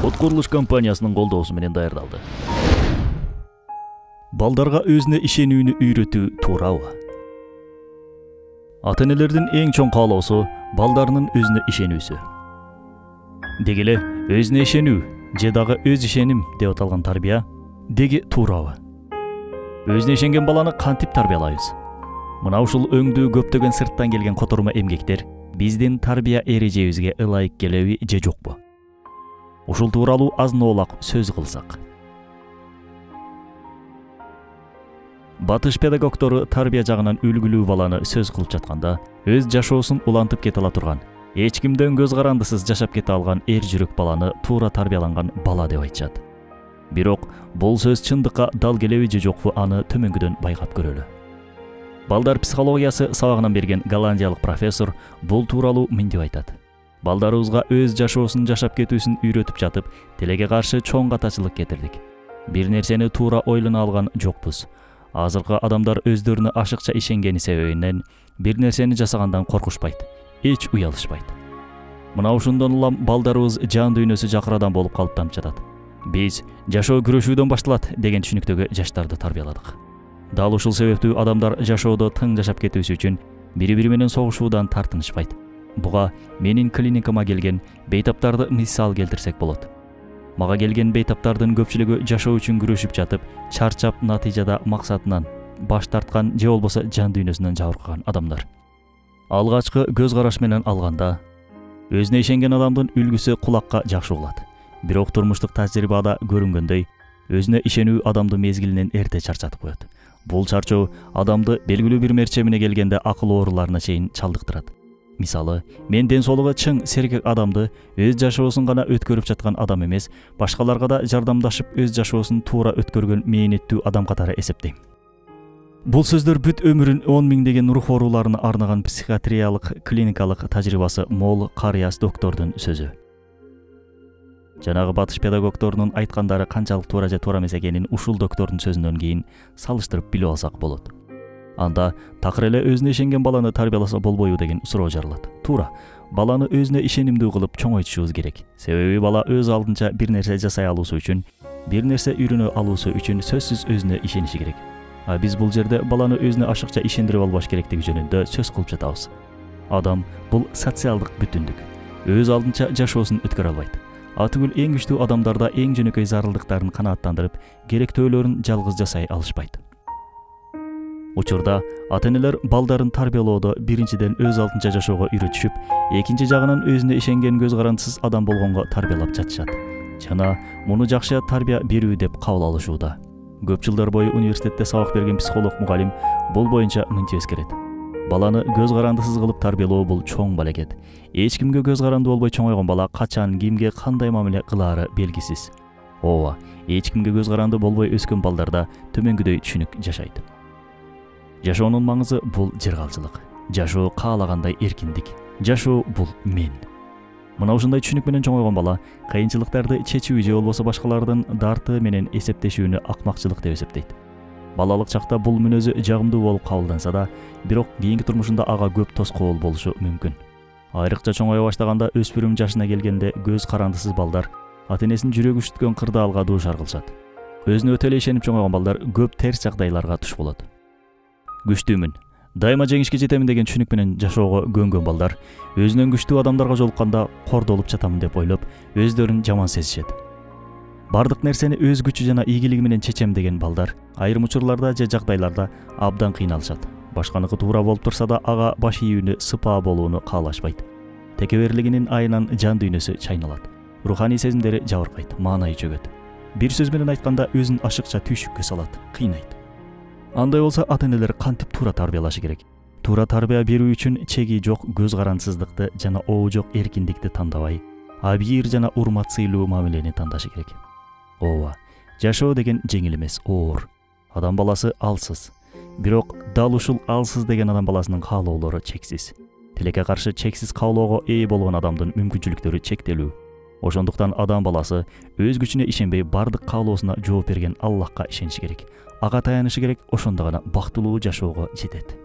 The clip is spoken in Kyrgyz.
Код курулуш компаниясынын колдоосу менен даярдалды. Балдарга өзүнө ишенүүнү үйрөтүү туурабы? Ата-энелердин эң чоң каалоосу балдарынын өзүнө ишенүүсү. Деги эле өзүнө ишенүү же дагы өз ишеним деп аталган тарбия деги туурабы? Өзүнө ишенген баланы кантип тарбиялайбыз? Мына ушул өңдүү көптөгөн сырттан келген котормо эмгектер биздин тарбия эрежебизге ылайык келеби же жокпу? Ушул тууралуу азын-оолак сөз кылсак. Батыш педагогтору тарбия жагынан үлгүлүү баланы сөз кылып жатканда, өз жашоосун улантып кете ала турган, эч кимден көз карандысыз жашап кете алган эр жүрөк баланы туура тарбияланган бала деп айтышат. Бирок бул сөз чындыкка дал келеби же жокпу, аны төмөнгөдөн байкап көрөлү. Балдар психологиясы сабагынан берген голландиялык профессор бул тууралуу мынтип айтат. Балдарыбызга өз жашоосун жашап кетүүсүн үйрөтүп жатып, тилекке каршы чоң катачылык кетирдик. Бир нерсени туура ойлоно алган жокпуз. Азыркы адамдар өздөрүнө ашыкча ишенгени себебинен бир нерсени жасагандан коркушпайт, эч уялышпайт. Мына ушундан улам балдарыбыз жан дүйнөсү жакырадан болуп калыптанып жатат. Биз жашоо күрөшүүдөн башталат деген түшүнүктөгү жаштарды тарбияладык. Дал ушул себептүү адамдар жашоодо тың жашап кетүүсү үчүн бири-бири менен согушуудан тартынышпайт. Буга менин клиникама келген бейтаптарды мисал келтирсек болот. Мага келген бейтаптардын көпчүлүгү жашоо үчүн күрөшүп жатып, чарчап натыйжада максатынан баш тарткан же болбосо жан дүйнөсүнөн жабыркаган адамдар. Алгачкы көз караш менен алганда, өзүнө ишенген адамдын үлгүсү кулакка жакшы угулат. Бирок турмуштук тажрыйбада көрүнгөндөй, өзүнө ишенүү адамды мезгилинен эрте чарчатып коет. Бул чарчоо адамды белгилүү бир мерчемине келгенде акыл ооруларына чейин чалдыктырат. Мисалы, мен ден соолугу чың сергек адамды өз жашоосун гана өткөрүп жаткан адам эмес, башкаларга да жардамдашып өз жашоосун туура өткөргөн мээнеттүү адам катары эсептейм. Бул сөздөр бүт өмүрүн 10 миңдеген рух ооруларына арнаган психиатриялык клиникалык тажрыйбасы мол карыяс доктордун сөзү. Жанагы батыш педагогторунун айткандары канчалык туура же туура эмес экенин ушул доктордун сөзүнөн кийин салыштырып билип алсак болот. Анда такыр эле өзүнө ишенген баланы тарбияласа болбойбу деген суроо жаралат. Туура, баланы өзүнө ишенимдүү кылып чоңойтушубуз керек. Себеби бала өз алдынча бир нерсе жасай алуусу үчүн, бир нерсе үйрөнө алуусу үчүн сөзсүз өзүнө ишениши керек. А биз бул жерде баланы өзүнө ашыкча ишендирип албаш керектиги жөнүндө сөз кылып жатабыз. Адам бул социалдык бүтүндүк. Өз алдынча жашоосун өткөрө албайт. Атүгүл эң күчтүү адамдарда эң жөнөкөй зарылдыктарын канааттандырып, керектөөлөрүн жалгыз жасай алышпайт. Учурда ата-энелер балдарын тарбиялоодо биринчиден өз алдынча жашоого үйрөтүшүп, экинчи жагынан өзүнө ишенген көз карандысыз адам болгонго тарбиялап жатышат. Жана муну жакшы тарбия берүү деп кабыл алышууда. Көп жылдар бою университетте сабак берген психолог мугалим бул боюнча мынтип эскерет. Баланы көз карандысыз кылып тарбиялоо бул чоң балекет. Эч кимге көз каранды болбой чоңойгон бала качан, кимге кандай мамиле кылаары белгисиз. Ооба, эч кимге көз каранды болбой өскөн балдарда төмөнгүдөй түшүнүк жашайт. Жашоонун маңызы бул жыргалчылык. Жашоо каалагандай эркиндик. Жашоо бул мен. Мына ушундай түшүнүк менен чоңойгон бала кыйынчылыктарды чечүү же болбосо башкалардын дарты менен эсептешүүнү акмакчылык деп эсептейт. Балалык чакта бул мүнөзү жагымдуу болуп кабылданса да, бирок кийинки турмушунда ага көп тоскоол болушу мүмкүн. Айрыкча чоңое баштаганда өспүрүм жашына келгенде көз карандысыз балдар ата-энесинин жүрөгү үштүткөн кырдаалга дуушар кылышат. Өзүнө өтө эле ишенип чоңойгон балдар көп терс жагдайларга туш болот. Күчтүүмүн, дайыма жеңишке жетемин деген түшүнүк менен жашоого көнгөн балдар өзүнөн күчтүү адамдарга жолукканда кордолуп жатамын деп ойлоп, өздөрүн жаман сезишет. Бардык нерсени өз күчү жана ийгилиги менен чечем деген балдар айрым учурларда же жагдайларда абдан кыйналышат. Башканыкы туура болуп турса да ага баш ийүүнү, сыпаа болууну каалашпайт. Текеберлигинин айынан жан дүйнөсү чайналат. Руханий сезимдери жабыркайт, маанайы чөгөт. Бир сөз менен айтканда өзүн ашыкча түйшүккө салат, кыйнайт. Андай болсо ата-энелер кантип туура тарбиялашы керек? Туура тарбия берүү үчүн чеги жок көз карандысыздыкты жана обу жок эркиндикти тандабай, абийир жана урмат сыйлуу мамилени тандашы керек. Ооба, жашоо деген жеңил эмес, оор. Адам баласы алсыз. Бирок дал ушул алсыз деген адам баласынын каалоолору чексиз. Тилекке каршы чексиз каалоого ээ болгон адамдын мүмкүнчүлүктөрү чектелүү. Ошондуктан адам баласы өз күчүнө ишенбей бардык каалоосуна жооп берген Аллахка ишениши керек. Ага таянышы керек, ошондо гана бактылуу жашоого жетет.